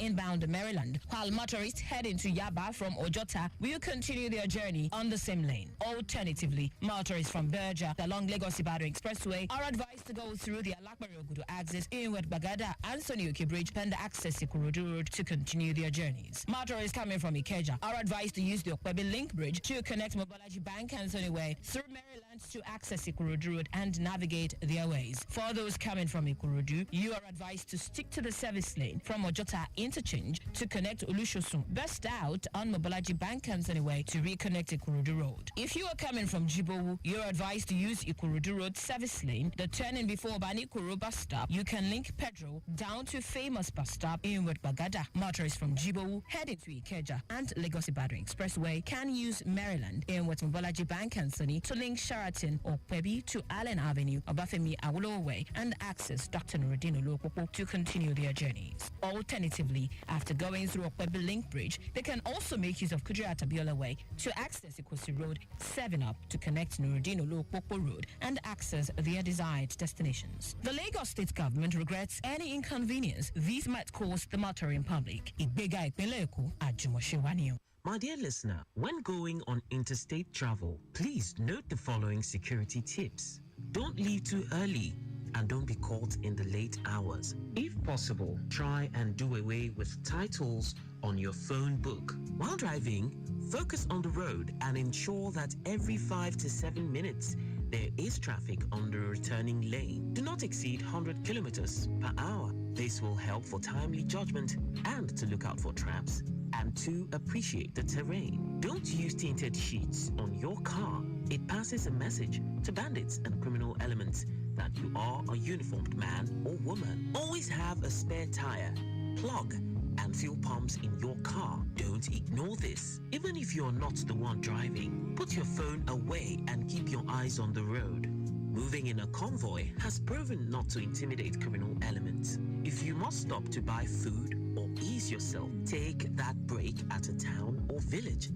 inbound Maryland, while motorists heading to Yaba from Ojota will continue their journey on the same lane. Alternatively, motorists from Berja along Lagos-Ibadan Expressway are advised to go through the Alakbari-Ogudu axis inward Bagada and Sonioke Bridge and access Ikorodu Road to continue their journeys. Motorists coming from Ikeja are advised to use the Okwebi Link Bridge to connect Mobolaji Bank and Soniway through Maryland to access Ikorodu Road and navigate their ways. For those coming from Ikorodu, you are advised to stick to the service lane from Ojota Interchange to connect Olushosun. Best out on Mobolaji Bank and Soniway to reconnect Ikorodu Road. If you are coming from Jibowu, you are advised to use Ikorodu Road service lane. The turning before Bani Koro bus stop, you can link Pedro down to Famous bus stop inward Bagada. Motorists from Jibowu heading to Ikeja and Lagos-Ibadan Expressway can use Maryland inward Mobolaji Bank and Sony to link Sheraton or Pebi to Allen Avenue, Obafemi Awolowo Way, and access Dr. Nuruddin Olopopo to continue their journeys. Alternatively, after going through Okwebi Link Bridge, they can also make use of Kudirat Abiola Way to access Ikosi Road 7 up to connect Nuruddin Olopopo Road and access their desired destinations. The Lagos State government regrets any inconvenience these might cause the motoring public. Igbega Ipinle Eko, Ajumose Waniyo. My dear listener, when going on interstate travel, please note the following security tips. Don't leave too early and don't be caught in the late hours. If possible, try and do away with titles on your phone book. While driving, focus on the road and ensure that every 5 to 7 minutes there is traffic on the returning lane. Do not exceed 100 kilometers per hour. This will help for timely judgment and to look out for traps and to appreciate the terrain. Don't use tinted sheets on your car. It passes a message to bandits and criminal elements that you are a uniformed man or woman. Always have a spare tire, plug, and fuel pumps in your car. Don't ignore this. Even if you're not the one driving, put your phone away and keep your eyes on the road. Moving in a convoy has proven not to intimidate criminal elements. If you must stop to buy food or ease yourself, take that break at a town or village.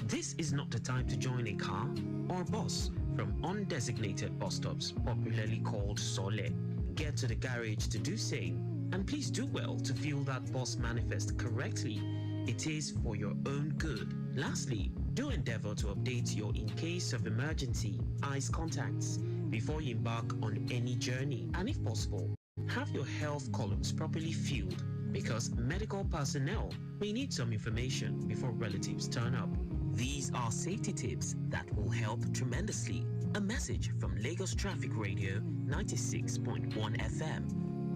This is not the time to join a car or bus from undesignated bus stops, popularly called Sole. Get to the garage to do same, and please do well to fill that bus manifest correctly. It is for your own good. Lastly, do endeavor to update your in case of emergency eyes contacts before you embark on any journey, and if possible, have your health columns properly filled because medical personnel may need some information before relatives turn up. These are safety tips that will help tremendously. A message from Lagos Traffic Radio 96.1 FM,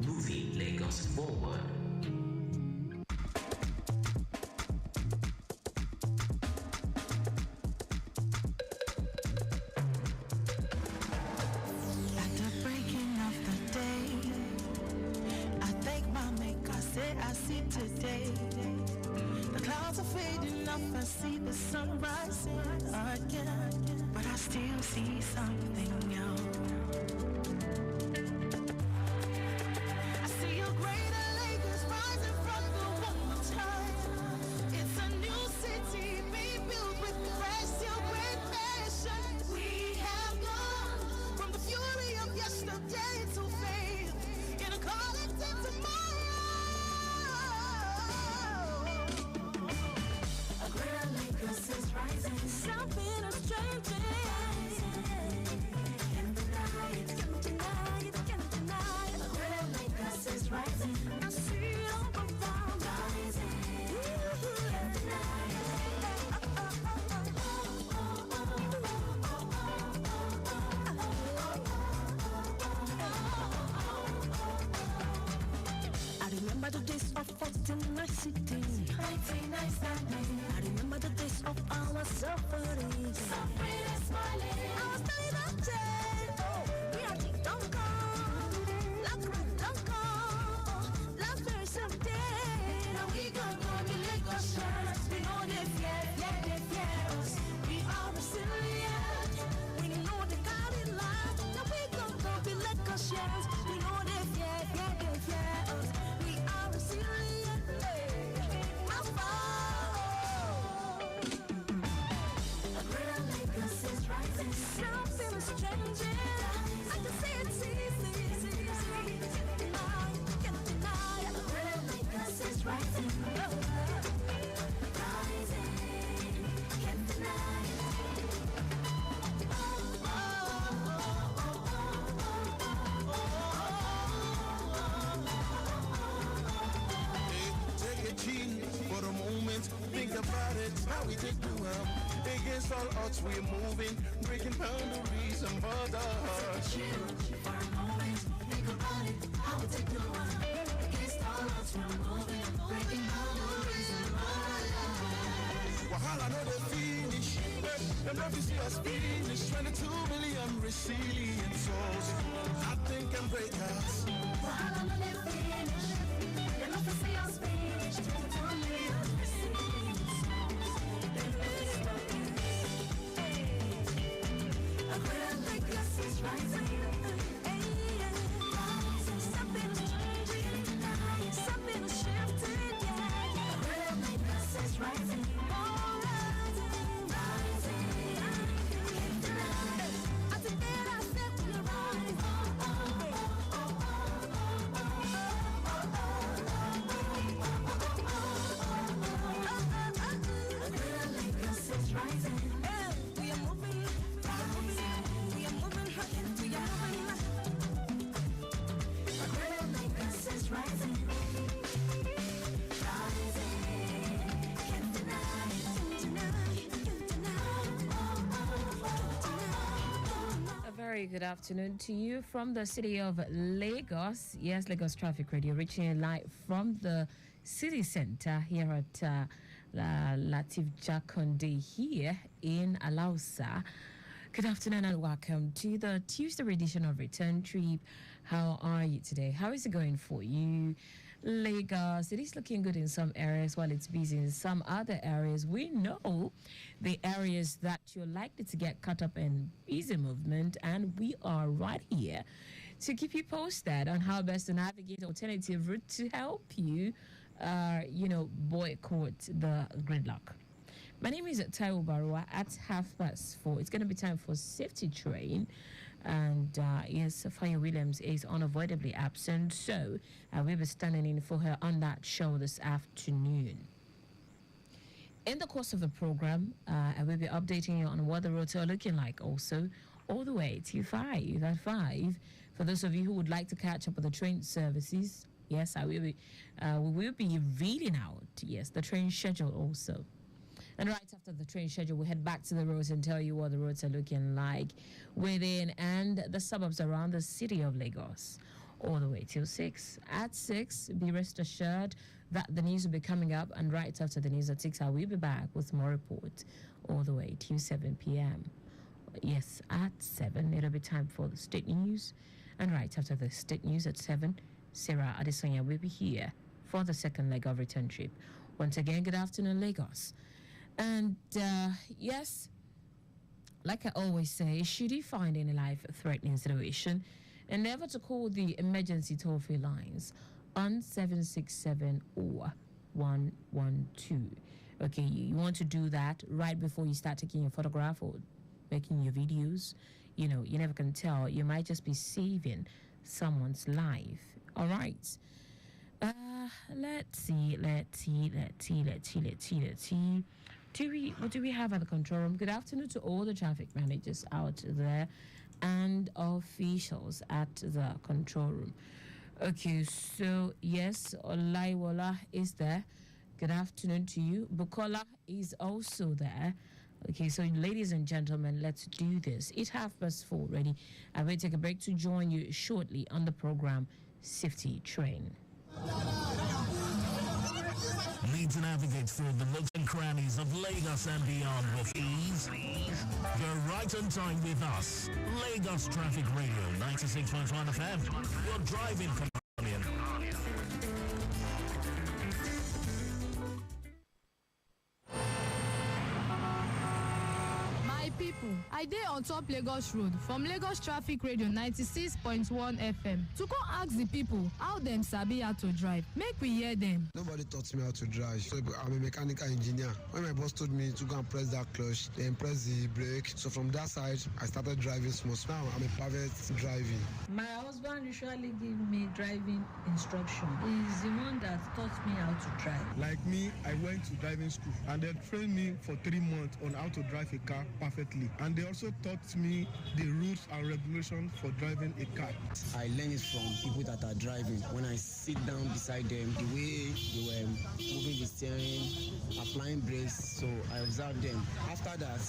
moving Lagos forward. Today, the clouds are fading off, I see the sun rising again, but I still see something else. I see a greater Lagos rising from the one time. It's a new city being built with fresh steel, great passion. We have gone from the fury of yesterday to faith in a collective tomorrow. Is rising. Something is changing. Can't deny it, can't deny it, can't deny it. A greater Lagos is rising. I see it all around. Rising. Can't deny it. I remember the days of 1990. I remember the days of our suffering. Suffering and smiling. I was telling that day, oh, we are the don't come. Don't come. Last very someday. Now we gonna be Lagosians. We know they fear us. We are resilient. We know they got it life. Now we gonna be Lagosians. We know they fear us. We are resilient. Something is changing. I can see it easily. Can't deny it. The greater Lagos is rising. about it, how we take do against all odds we're moving, breaking boundaries and borders. Chill for a moment, think about it, how we take do against all odds we're moving, breaking boundaries and borders. Wahala no dey finish, them never see us finish. 22 million resilient souls, nothing can break us. Wahala no dey finish, them never see us finish. 22 million resilient souls, they never stop you. A greater legacy is rising. Something is changing tonight, something is shifting, yeah. A greater legacy is rising. Very good afternoon to you from the city of Lagos. Yes, Lagos Traffic Radio, reaching you live from the city center here at Latif Jakonde here in Alausa. Good afternoon and welcome to the Tuesday edition of Return Trip. How are you today? How is it going for you? Lagos, it is looking good in some areas while it's busy in some other areas. We know the areas that you're likely to get caught up in busy movement, and we are right here to keep you posted on how best to navigate alternative route to help you, boycott the gridlock. My name is Taiwo Baruwa. At 4:30, it's going to be time for safety train. And yes, Fire Williams is unavoidably absent, so we'll be standing in for her on that show this afternoon. In the course of the program, I will be updating you on what the roads are looking like also, all the way to 5 at 5. For those of you who would like to catch up with the train services, yes, we will be reading out, yes, the train schedule also. And right after the train schedule, we'll head back to the roads and tell you what the roads are looking like within and the suburbs around the city of Lagos, all the way till 6. At 6, be rest assured that the news will be coming up, and right after the news at 6, I will be back with more reports all the way till 7 p.m. Yes, at 7, it'll be time for the state news, and right after the state news at 7, Sarah Adesanya will be here for the second leg of Return Trip. Once again, good afternoon, Lagos. And yes, like I always say, should you find any life-threatening situation, endeavor to call the emergency toll-free lines on 767 or 112. Okay, you want to do that right before you start taking your photograph or making your videos. You know, you never can tell. You might just be saving someone's life. All right. Let's see. What do we have at the control room? Good afternoon to all the traffic managers out there and officials at the control room. Okay, so yes, Olaiwola is there. Good afternoon to you. Bukola is also there. Okay, so ladies and gentlemen, let's do this. It's 4:30 already. I will take a break to join you shortly on the program Safety Train. Need to navigate through the nooks and crannies of Lagos and beyond with ease? You're right on time with us. Lagos Traffic Radio 96.1 FM. Your driving companion. People, I dey on top Lagos Road from Lagos Traffic Radio 96.1 FM to come ask the people how them sabi how to drive. Make we hear them. Nobody taught me how to drive, so I'm a mechanical engineer. When my boss told me to go and press that clutch, then press the brake, so from that side, I started driving smooth. Now I'm a perfect driving. My husband usually give me driving instruction. He's the one that taught me how to drive. Like me, I went to driving school and they trained me for 3 months on how to drive a car perfectly. And they also taught me the rules and regulations for driving a car. I learned it from people that are driving. When I sit down beside them, the way they were moving the steering, I've applying brakes, so I observed them. After that,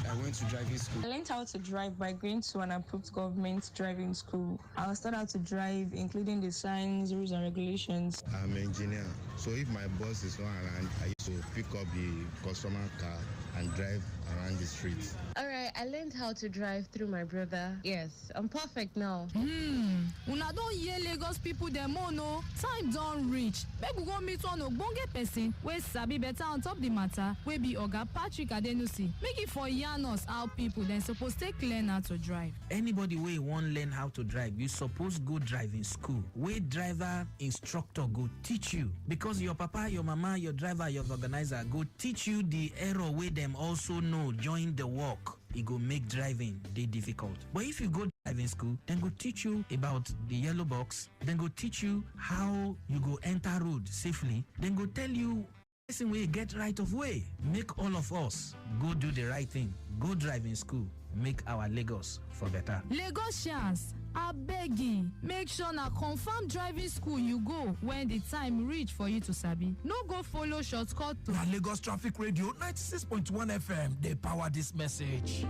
I went to driving school. I learned how to drive by going to an approved government driving school. I was taught how to drive, including the signs, rules, and regulations. I'm an engineer, so if my boss is not around, I used to pick up the customer car and drive around the streets. All right, I learned how to drive through my brother. Yes, I'm perfect now. Una don hear Lagos people dem o no. Time don reach. Make we go meet one ogbonge person wey sabi better on top the matter, wey be Oga Patrick Adenusi. Make it for yarn us how people dem suppose take learn how to drive. Anybody wey wan learn how to drive, you suppose go driving school. Wey driver instructor go teach you, because your papa, your mama, your driver, your organizer go teach you the error wey dem also know join the work. It go make driving dey difficult. But if you go driving school, then go teach you about the yellow box, then go teach you how you go enter road safely, then go tell you person wey get right of way. Make all of us go do the right thing. Go driving school. Make our Lagos for better. Lagosians, abegi, make sure na confirm driving school you go when the time reach for you to sabi. No go follow shortcut to Lagos Traffic Radio 96.1 FM. They power this message.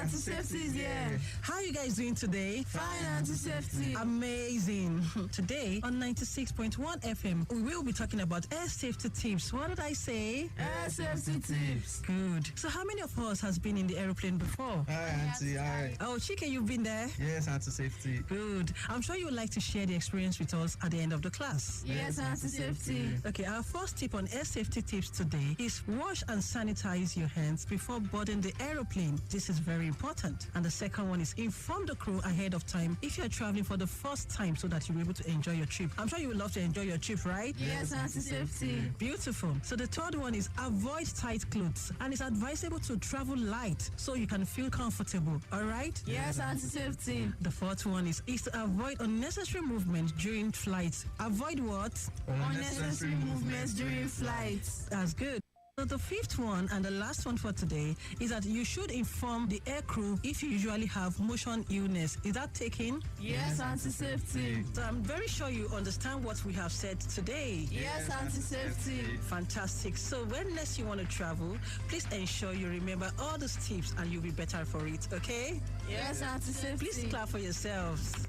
Anti-safety is here. How are you guys doing today? Fine, anti-safety. Amazing. Today on 96.1 FM, we will be talking about air safety tips. What did I say? Air safety tips. Good. So how many of us has been in the aeroplane before? Hi, Auntie. Hi. Oh, Chike, you've been there? Yes, anti-safety. Good. I'm sure you would like to share the experience with us at the end of the class. Yes, anti-safety. Okay, our first tip on air safety tips today is wash and sanitize your hands before boarding the aeroplane. This is very important. And the second one is inform the crew ahead of time if you're traveling for the first time so that you're able to enjoy your trip. I'm sure you would love to enjoy your trip, right? Yes, anti-safety. Beautiful. So the third one is avoid tight clothes, and it's advisable to travel light so you can feel comfortable. All right? Yes, anti-safety. The fourth one is to avoid unnecessary movement during flights. Avoid what? Unnecessary movements during flights. That's good. So the fifth one and the last one for today is that you should inform the air crew if you usually have motion illness. Is that taken? Yes, anti-safety. So I'm very sure you understand what we have said today. Yes, anti-safety. Fantastic. So when next you want to travel, please ensure you remember all these tips and you'll be better for it, okay? Yes, anti-safety. Please clap for yourselves.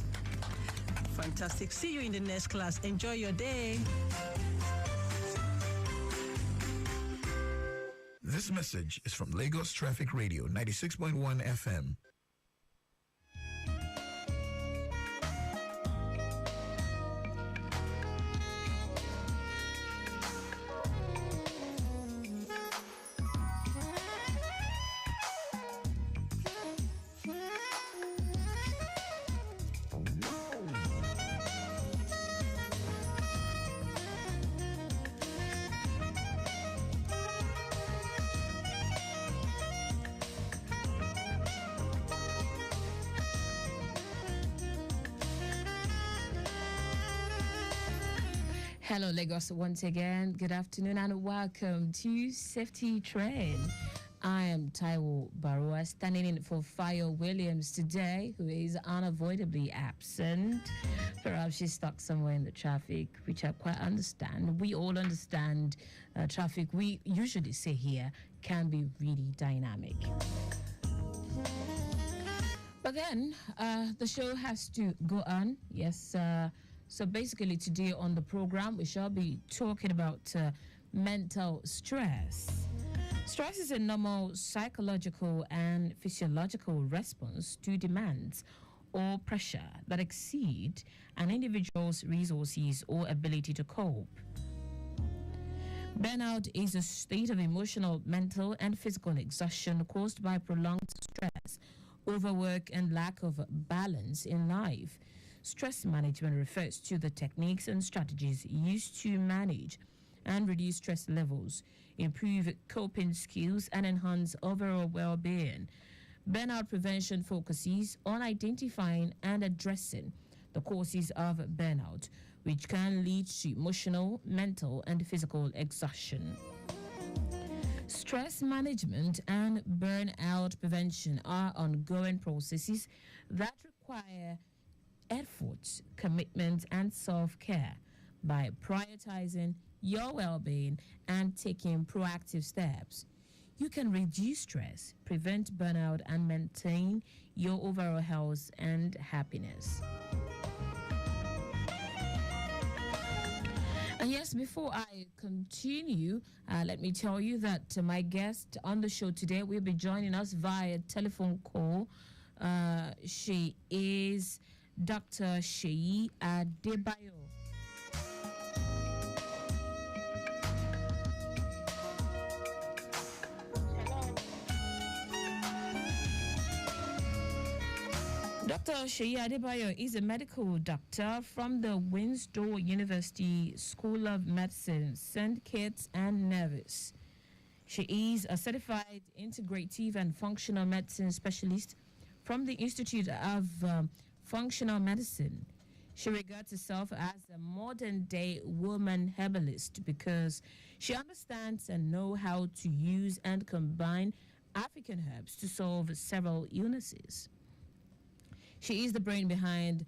Fantastic. See you in the next class. Enjoy your day. This message is from Lagos Traffic Radio 96.1 FM. Hello, Lagos, once again. Good afternoon and welcome to Safety Train. I am Taiwo Baruwa, standing in for Fire Williams today, who is unavoidably absent. Perhaps she's stuck somewhere in the traffic, which I quite understand. We all understand traffic, we usually say here, can be really dynamic. But then, the show has to go on. Yes, so basically today on the program, we shall be talking about mental stress. Stress is a normal psychological and physiological response to demands or pressure that exceed an individual's resources or ability to cope. Burnout is a state of emotional, mental, and physical exhaustion caused by prolonged stress, overwork, and lack of balance in life. Stress management refers to the techniques and strategies used to manage and reduce stress levels, improve coping skills, and enhance overall well-being. Burnout prevention focuses on identifying and addressing the causes of burnout, which can lead to emotional, mental, and physical exhaustion. Stress management and burnout prevention are ongoing processes that require effort, commitment, and self-care. By prioritizing your well-being and taking proactive steps, you can reduce stress, prevent burnout, and maintain your overall health and happiness. And yes, before I continue, let me tell you that my guest on the show today will be joining us via telephone call. She is Dr. Seyi Adebayo. Dr. Seyi Adebayo is a medical doctor from the Windsor University School of Medicine, St. Kitts and Nevis. She is a certified integrative and functional medicine specialist from the Institute of Functional Medicine. She regards herself as a modern-day woman herbalist because she understands and knows how to use and combine African herbs to solve several illnesses. She is the brain behind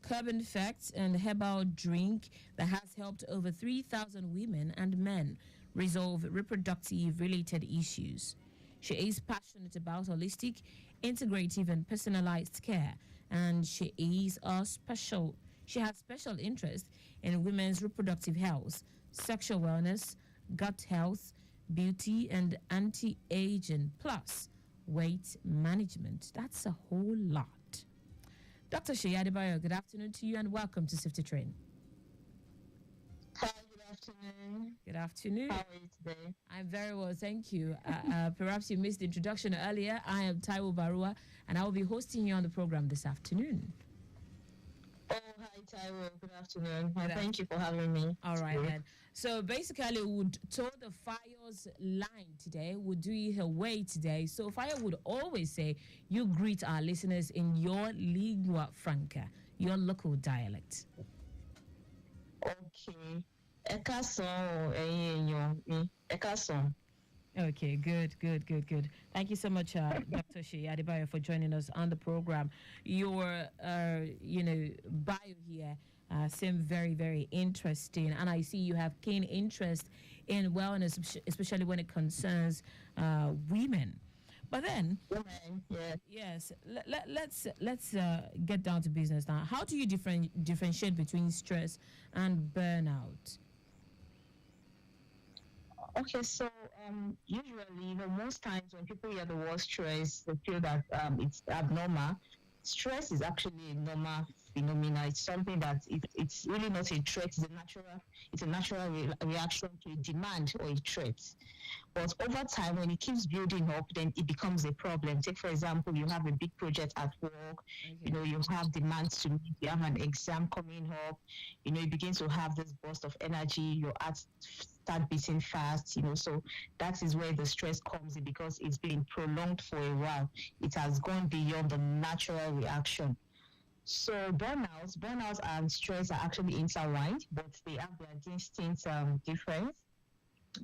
Carbon Facts and herbal drink that has helped over 3,000 women and men resolve reproductive-related issues. She is passionate about holistic, integrative, and personalized care, and she has special interest in women's reproductive health, sexual wellness, gut health, beauty, and anti-aging, plus weight management. That's a whole lot. Dr. Seyi Adebayo, good afternoon to you and welcome to Safety Train. Hi, good afternoon. Good afternoon. How are you today? I'm very well, thank you. Perhaps you missed the introduction earlier. I am Taiwo Baruwa and I will be hosting you on the program this afternoon. Oh, hi, Taiwo. Good afternoon. Thank you for having me. All right, then. So basically, we would tour the Fire's line today. We'll do it her way today. So Fire would always say, you greet our listeners in your lingua franca, your local dialect. Okay. Okay, good. Thank you so much, Dr. Seyi Adebayo, for joining us on the program. Your, bio here seemed very, very interesting, and I see you have keen interest in wellness, especially when it concerns women. But then, yes, let's get down to business now. How do you differentiate between stress and burnout? Okay, so usually, most times when people hear the word stress, they feel that it's abnormal. Stress is actually a normal phenomena. It's something that it's really not a threat. It's a natural reaction to a demand or a threat. But over time, when it keeps building up, then it becomes a problem. Take, for example, you have a big project at work. Okay. You have demands to meet. You have an exam coming up. You begin to have this burst of energy. Your heart start beating fast. So that is where the stress comes in because it's been prolonged for a while. It has gone beyond the natural reaction. So burnout and stress are actually intertwined, but they have their distinct difference.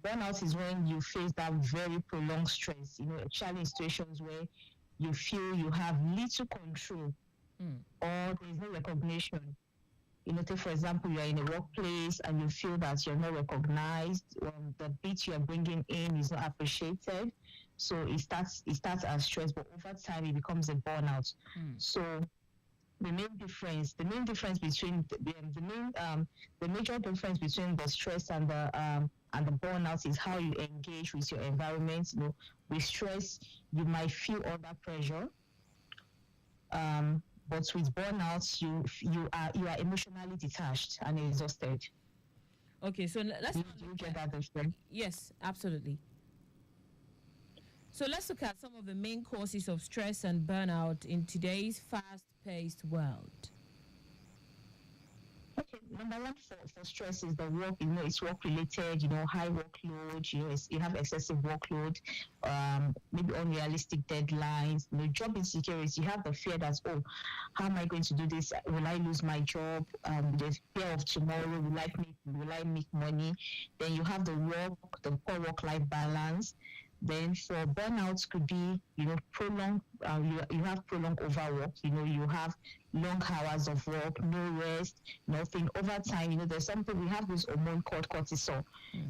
Burnout is when you face that very prolonged stress, especially in situations where you feel you have little control or there is no recognition. Take, for example, you are in a workplace and you feel that you're not recognized, the bit you are bringing in is not appreciated. So it starts as stress, but over time it becomes a burnout. So the major difference between the major difference between the stress and the burnout is how you engage with your environment. With stress, you might feel under pressure. But with burnout, you are emotionally detached and exhausted. Okay, so let's. Do you get that difference? Yes, absolutely. So let's look at some of the main causes of stress and burnout in today's fast-paced world. Okay, number one for stress is the work. It's work related. High workload. You have excessive workload. Maybe unrealistic deadlines. Job insecurity. You have the fear that, how am I going to do this? Will I lose my job? The fear of tomorrow. Will I make money? Then you have the poor work-life balance. Then for burnouts could be, prolonged, you have prolonged overwork, you have long hours of work, no rest, nothing. Over time, there's something, we have this hormone called cortisol.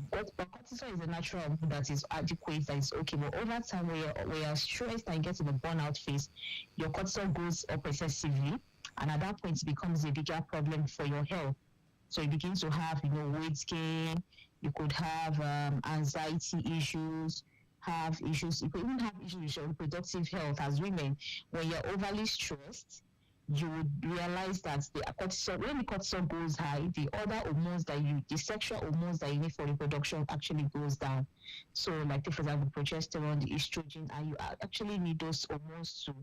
But cortisol is a natural hormone that is adequate, that is okay. But over time, when you're stressed and get to the burnout phase, your cortisol goes up excessively. And at that point, it becomes a bigger problem for your health. So you begin to have, weight gain, you could have anxiety issues, you could even have issues with your reproductive health as women. When you're overly stressed, you would realize that when the cortisol goes high, the other hormones the sexual hormones that you need for reproduction actually goes down. So like, for example, progesterone, the estrogen, and you actually need those hormones to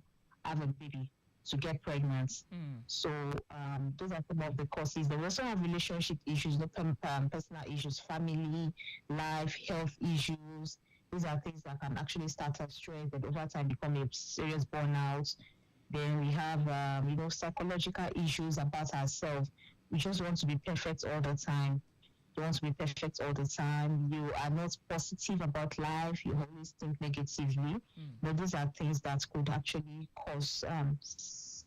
have a baby, to get pregnant. So those are some of the causes. They also have relationship issues, personal issues, family, life, health issues. These are things that can actually start as stress, but over time become a serious burnout. Then we have, psychological issues about ourselves. We just want to be perfect all the time. You want to be perfect all the time. You are not positive about life. You always think negatively. But these are things that could actually cause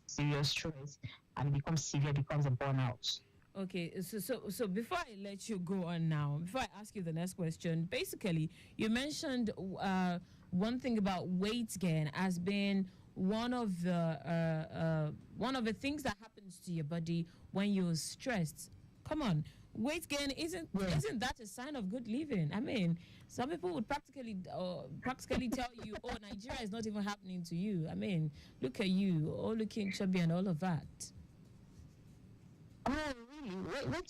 serious stress, and becomes a burnout. Okay, so before I let you go on now, before I ask you the next question, basically, you mentioned one thing about weight gain as being one of the things that happens to your body when you're stressed. Come on, weight gain isn't that a sign of good living? I mean, some people would practically tell you, "Oh, Nigeria is not even happening to you." I mean, look at you, all looking chubby and all of that. Oh, really?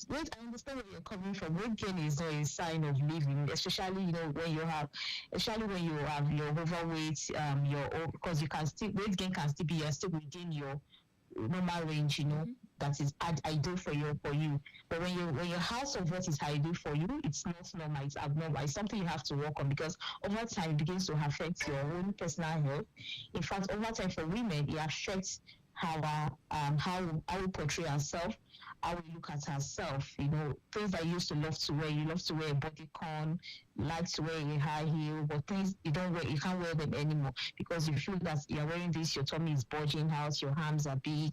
Wait, I understand where you're coming from. Weight gain is not a sign of living, especially, when you have your overweight, because weight gain can still be, you're still within your normal range, that is ideal for you. But when your house of what is ideal for you, it's not normal, it's abnormal. It's something you have to work on, because over time it begins to affect your own personal health. In fact, over time for women, it affects how we portray ourselves, how we look at ourselves. Things that you used to love to wear. You love to wear a bodycon, like to wear a high heel, but things you don't wear, you can't wear them anymore because you feel that you're wearing this, your tummy is bulging out, your arms are big,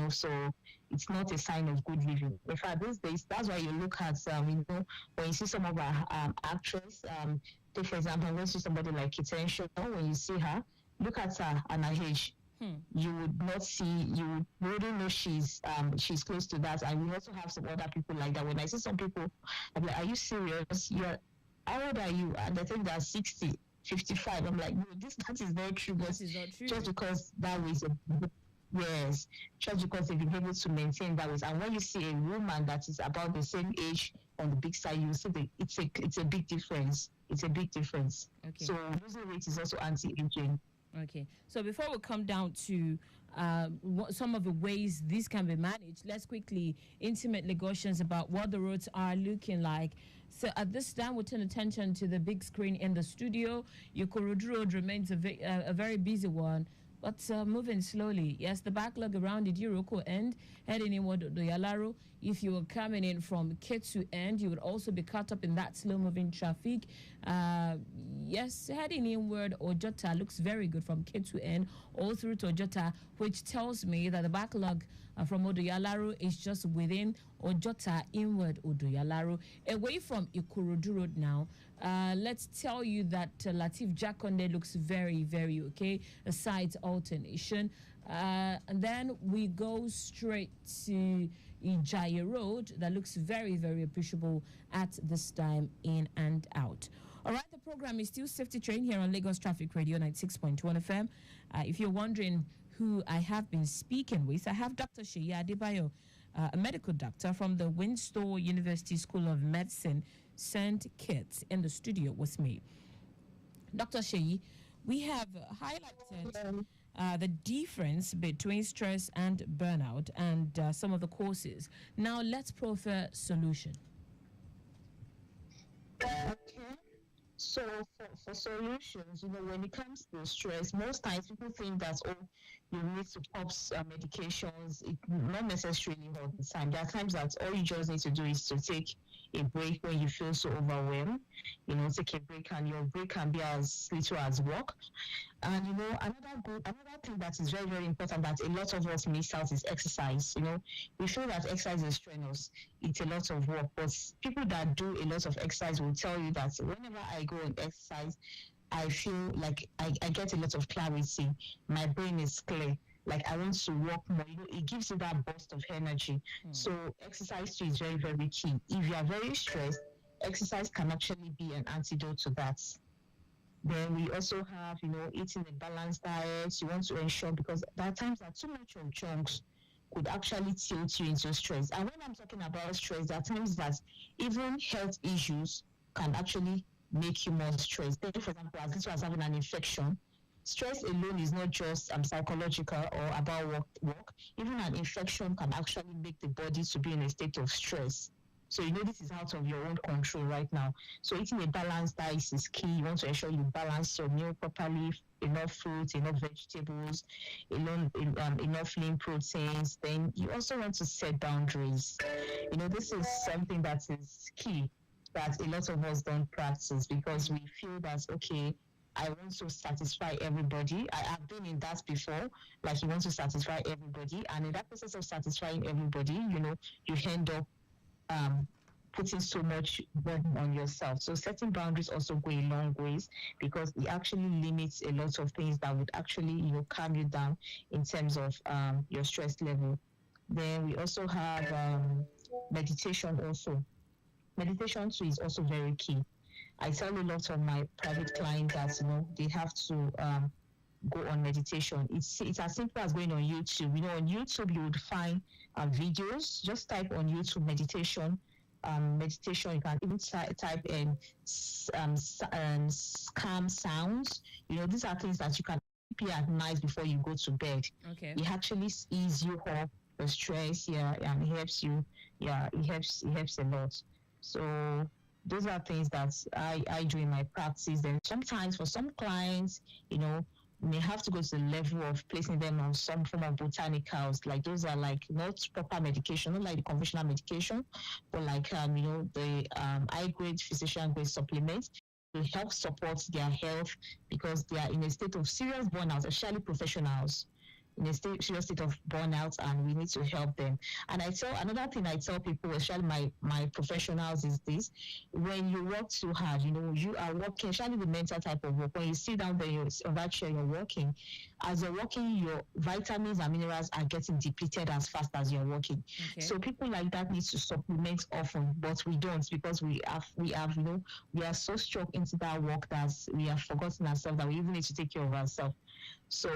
so it's not a sign of good living. In fact, these days, that's why you look at, when you see some of our actresses, take for example, when you see somebody like Kitensho, when you see her, look at her and her age. You wouldn't know she's close to that. And we also have some other people like that. When I see some people, I'm like, are you serious? How old are you? And they think they're 60, 55. I'm like, no, that is not true. That is not true. Just because that was yes, just because they've been able to maintain that way. And when you see a woman that is about the same age on the big side, you see it's a big difference. It's a big difference. Okay. So losing weight is also anti-aging. Okay, so before we come down to some of the ways this can be managed, let's quickly intimate Lagosians about what the roads are looking like. So at this time, we'll turn attention to the big screen in the studio. Ikorodu Road remains a very busy one, but moving slowly. Yes, the backlog around the Iroko end, heading inward to Yalaro. If you were coming in from Ketu end, you would also be caught up in that slow-moving traffic. Yes, heading inward, Ojota looks very good from Ketu end all through to Ojota, which tells me that the backlog from Odoyalaro is just within Ojota inward Odoyalaro. Away from Ikorodu Road now, let's tell you that Latif Jakonde looks very, very okay. A side alternation. And then we go straight to Ijaya Road. That looks very, very appreciable at this time, in and out. All right, the program is still Safety Train here on Lagos Traffic Radio 96.1 FM. If you're wondering who I have been speaking with, I have Dr. Sheyi Adebayo, a medical doctor from the Windsor University School of Medicine, St. Kitts, in the studio with me. Dr. Sheyi, we have highlighted the difference between stress and burnout and some of the causes. Now, let's proffer solution. Okay. So for solutions, when it comes to stress, most times people think that, oh, you need to pop medications. Not necessarily all the time. There are times that all you just need to do is to take a break when you feel so overwhelmed. Take a break, and your break can be as little as walk. And another thing that is very, very important that a lot of us miss out is exercise. We feel that exercise is strenuous. It's a lot of work, but people that do a lot of exercise will tell you that whenever I go and exercise, I feel like I get a lot of clarity. My brain is clear. Like I want to work more. It gives you that burst of energy. So exercise too is very, very key. If you are very stressed, exercise can actually be an antidote to that. Then we also have, eating a balanced diet. You want to ensure, because there are times that too much of junks could actually tilt you into stress. And when I'm talking about stress, there are times that even health issues can actually make you more stressed. Take, for example, as this was having an infection. Stress alone is not just psychological or about work. Even an infection can actually make the body to be in a state of stress. So this is out of your own control right now. So eating a balanced diet is key. You want to ensure you balance your meal properly, enough fruits, enough vegetables, enough lean proteins. Then you also want to set boundaries. This is something that is key that a lot of us don't practice, because we feel that, okay, I want to satisfy everybody. I have been in that before. Like you want to satisfy everybody, and in that process of satisfying everybody, you end up putting so much burden on yourself. So setting boundaries also go a long ways, because it actually limits a lot of things that would actually calm you down in terms of your stress level. Then we also have meditation also. Meditation too is also very key. I tell a lot of my private clients that they have to go on meditation. It's as simple as going on YouTube. On YouTube you would find videos. Just type on YouTube meditation. Meditation. You can even type in calm sounds. These are things that you can play at night before you go to bed. Okay. It actually ease you off the stress. Yeah, and it helps you. Yeah, it helps a lot. So those are things that I do in my practice. Then sometimes for some clients, may have to go to the level of placing them on some form of botanicals. Like those are like not proper medication, not like the conventional medication, but like the high-grade physician-grade supplements to help support their health, because they are in a state of serious burnout, especially professionals. In a serious state of burnout, and we need to help them. And another thing I tell people, especially my professionals, is this: when you work too hard, you are working, especially the mental type of work. When you sit down there, on that chair, you're working. As you're working, your vitamins and minerals are getting depleted as fast as you're working. Okay. So people like that need to supplement often, but we don't, because we are so struck into that work that we have forgotten ourselves, that we even need to take care of ourselves. So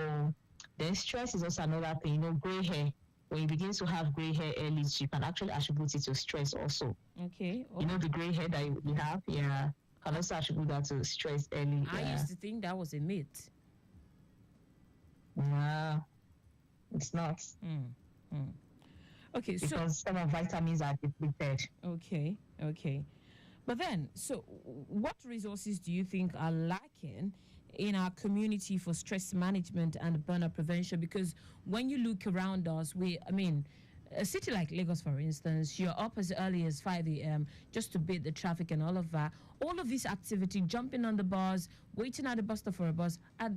then stress is also another thing. Gray hair. When you begin to have gray hair early, you can actually attribute it to stress also. Okay. The gray hair that you have, yeah, can also attribute that to stress early. I used to think that was a myth. No, it's not. Okay, because some of vitamins are depleted. Okay. But then, so what resources do you think are lacking in our community for stress management and burnout prevention? Because when you look around us, a city like Lagos, for instance, you're up as early as 5 a.m. just to beat the traffic and all of that. All of this activity, jumping on the bus, waiting at the bus stop for a bus, are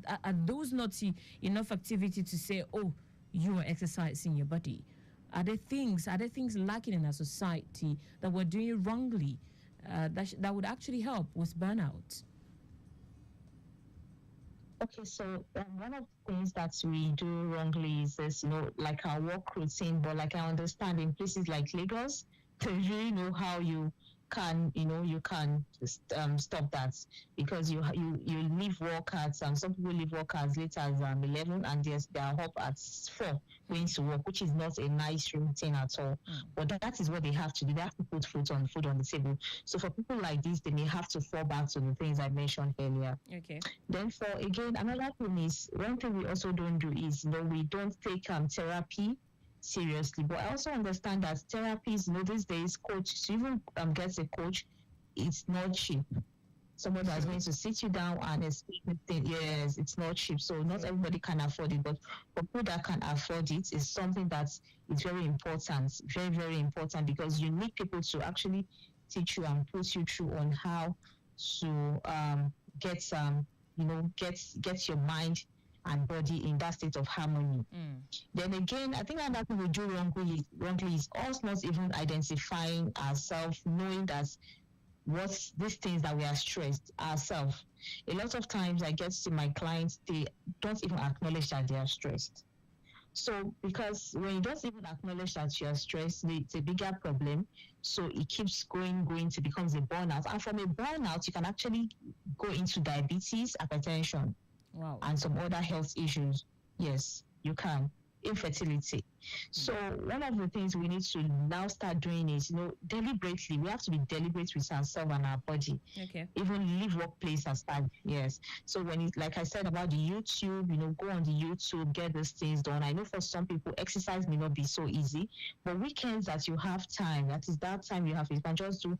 those not enough activity to say, oh, you are exercising your body? Are there things lacking in our society that we're doing wrongly that would actually help with burnout? Okay, so one of the things that we do wrongly is this, like our work routine. But like I understand, in places like Lagos, they really know how you can, you can stop that, because you leave work at some people leave work as late as 11, and they are up at 4 going to work, which is not a nice routine at all. But that is what they have to do. They have to put food on the table. So for people like this, they may have to fall back to the things I mentioned earlier. Okay. Then another thing is, one thing we also don't do is, we don't take therapy seriously. But I also understand that therapies, these days, to even get a coach, it's not cheap. Someone that's going to sit you down and explain things. Yes, it's not cheap. So not everybody can afford it, but for people that can afford it, is something that is very important, very, very important, because you need people to actually teach you and put you through on how to get your mind and body in that state of harmony. Then again, I think another thing we do wrongly is us not even identifying ourselves, knowing that what's these things that we are stressed ourselves. A lot of times I get to my clients, they don't even acknowledge that they are stressed. So because when you don't even acknowledge that you are stressed, it's a bigger problem. So it keeps going to becomes a burnout. And from a burnout, you can actually go into diabetes, hypertension, and some other health issues. Yes, you can. Infertility. So one of the things we need to now start doing is, deliberately, we have to be deliberate with ourselves and our body. Okay. Even leave workplace aside. Yes. So when it's like I said about the YouTube, go on the YouTube, get these things done. I know for some people, exercise may not be so easy, but weekends that you have time, that is that time you have, you can just do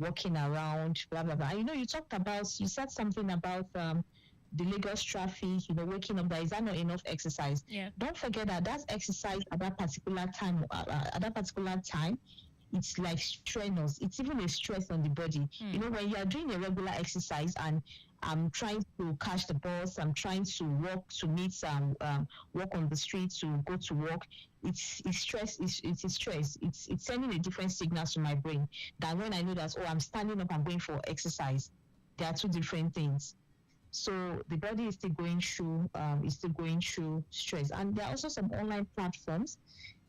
walking around, blah, blah, blah. And, you said something about, the Lagos traffic, waking up, is that not enough exercise? Yeah. Don't forget that exercise at that particular time, it's like strenuous. It's even a stress on the body. When you are doing a regular exercise and I'm trying to catch the bus, I'm trying to walk to meet walk on the street to go to work, it's stress. It's stress. It's sending a different signal to my brain than when I know that, I'm standing up, I'm going for exercise. There are two different things. So the body is still going through stress. And there are also some online platforms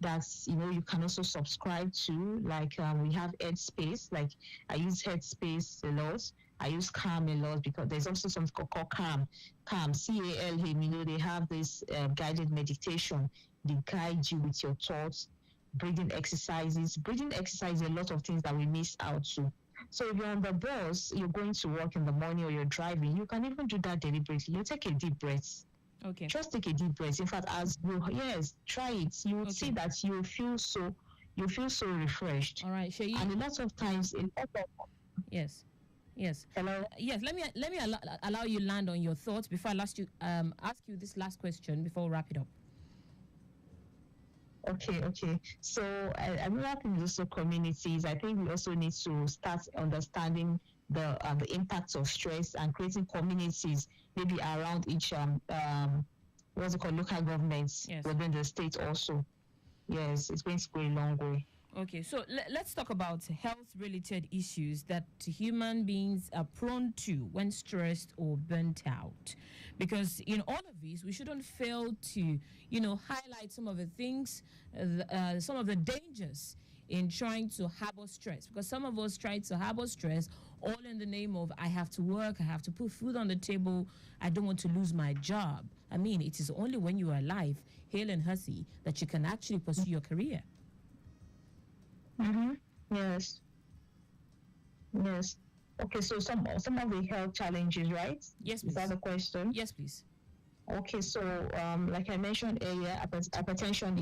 that you can also subscribe to. Like we have Headspace. Like I use Headspace a lot. I use Calm a lot, because there's also something called Calm, CALM. They have this guided meditation. They guide you with your thoughts, breathing exercises. Breathing exercise, a lot of things that we miss out to. So if you're on the bus, you're going to work in the morning, or you're driving, you can even do that deliberately. You take a deep breath. Okay. Just take a deep breath. In fact, try it. You will see that you feel so refreshed. All right, Sheyi. And a lot of times, Yes. Hello. Yes. Let me allow you land on your thoughts before I ask you this last question before we wrap it up. Okay. So another thing is also communities. I think we also need to start understanding the impacts of stress and creating communities, maybe around each local governments within the state also. Yes, it's going to go a long way. Okay, so let's talk about health-related issues that human beings are prone to when stressed or burnt out. Because in all of these, we shouldn't fail to, highlight some of the things, some of the dangers in trying to harbor stress. Because some of us try to harbor stress all in the name of, I have to work, I have to put food on the table, I don't want to lose my job. I mean, it is only when you are alive, hale and healthy, that you can actually pursue your career. Yes. Okay, so some of the health challenges, right? Yes, please. Is that the question? Yes, please. Okay, so like I mentioned earlier, hypertension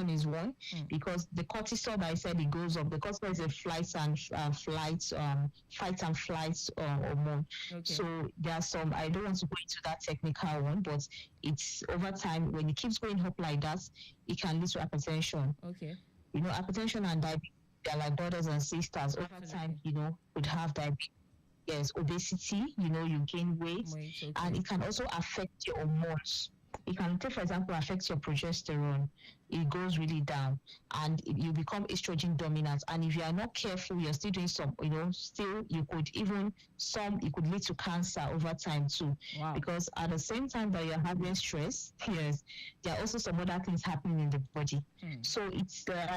is one, because the cortisol that I said it goes up. The cortisol is a fight and flight hormone. Okay. So there are some. I don't want to go into that technical one, but it's over time when it keeps going up like that, it can lead to hypertension. Okay. Hypertension and diabetes, they're like brothers and sisters. Over time, would have diabetes. Yes, obesity, you gain weight, and it can also affect your hormones. It can, for example, affect your progesterone. it goes really down, and you become estrogen dominant. And if you are not careful, you're still doing some, still you could it could lead to cancer over time too. Wow. Because at the same time that you're having stress, yes, there are also some other things happening in the body. So they're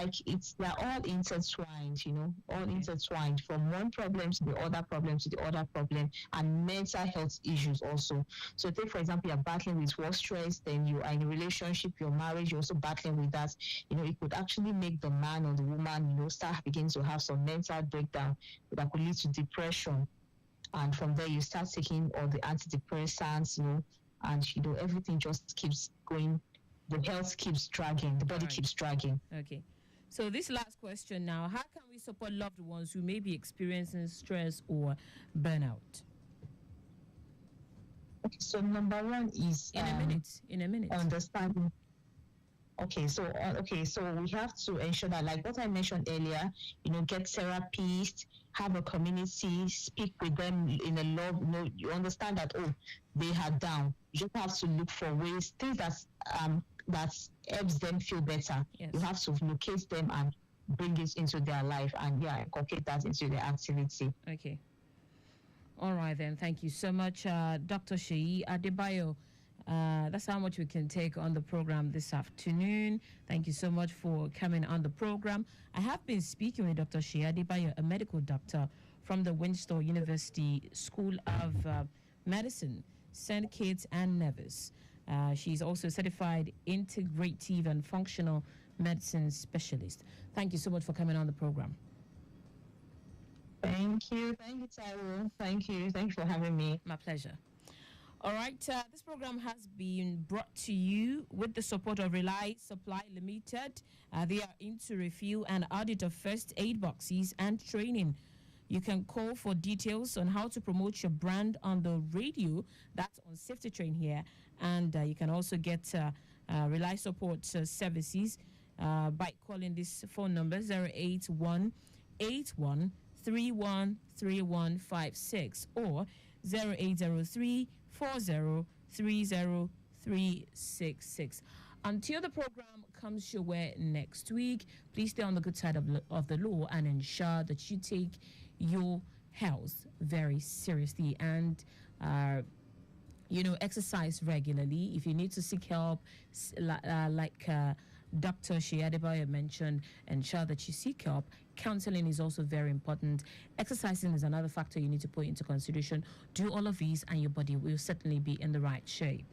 all intertwined, all intertwined, from one problem to the other problem to the other problem, and mental health issues also. So take, for example, you're battling with work stress, then you are in a relationship, you're married, you're also battling with that. It could actually make the man or the woman, start beginning to have some mental breakdown that could lead to depression. And from there, you start taking all the antidepressants, and everything just keeps going. The health keeps dragging, the body keeps dragging. Okay. So this last question now, how can we support loved ones who may be experiencing stress or burnout? Okay, so number one is in a minute understanding. Okay, so we have to ensure that, like what I mentioned earlier, get therapists, have a community, speak with them in a love. You understand that they are down. You just have to look for ways, things that helps them feel better. Yes. You have to locate them and bring it into their life, and inculcate that into their activity. Okay. All right then. Thank you so much, Dr. Sheyi Adebayo. That's how much we can take on the program this afternoon. Thank you so much for coming on the program. I have been speaking with Dr. Sheyi Adebayo, a medical doctor from the Windsor University School of Medicine, St. Kitts and Nevis. She's also a certified integrative and functional medicine specialist. Thank you so much for coming on the program. Thank you, Taiwo. Thank you for having me. My pleasure. All right, this program has been brought to you with the support of Rely Supply Limited. They are into refill and audit of first aid boxes and training. You can call for details on how to promote your brand on the radio. That's on Safety Train here. And you can also get Rely Support services by calling this phone number 081 81 313156 or 0803 4030 Until the program comes your way next week, please stay on the good side of the law and ensure that you take your health very seriously and exercise regularly. If you need to seek help, like Dr. Sheyi Adebayo mentioned, ensure that you seek help. Counseling is also very important. Exercising is another factor you need to put into consideration. Do all of these and your body will certainly be in the right shape.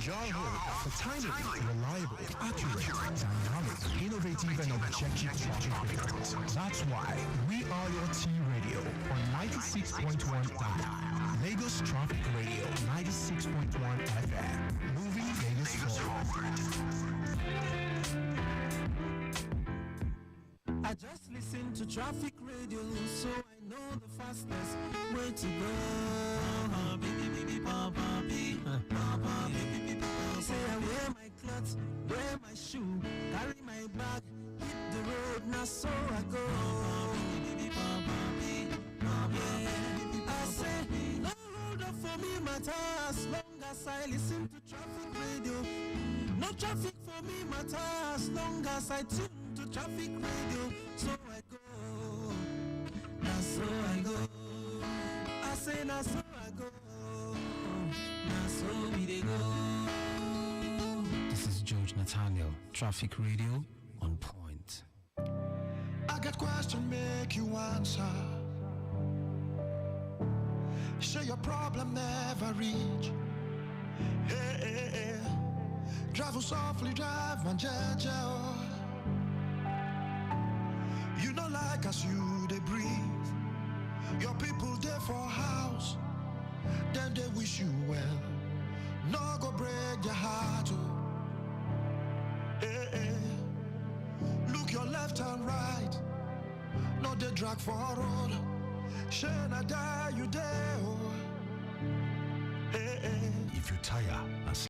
Your home for timely, reliable, accurate, dynamic, innovative, and objective traffic reports. That's why we are your T Radio on 96.1 FM. Lagos Traffic Radio 96.1 FM. Moving Lagos forward. I just listen to traffic radio, so I know the fastest way to go. Say I wear my clothes, wear my shoe, carry my bag, hit the road, now so I go. I say, no hold up for me matter, as long as I listen to traffic radio. No traffic for me matter, as long as I tune to traffic radio. So I go, now so I go. I say, now so I go, now so we dey go. This is George Nathaniel, Traffic Radio on point. I got question, make you answer. Say your problem never reach. Hey, hey, hey. Drive softly, drive my jaja. You know, like as you they breathe. Your people there for house, then they wish you well. No go break your heart. Oh. Hey, hey. Look your left and right. No they drag for road. Shana die you there. Oh. Hey, hey. If you tire and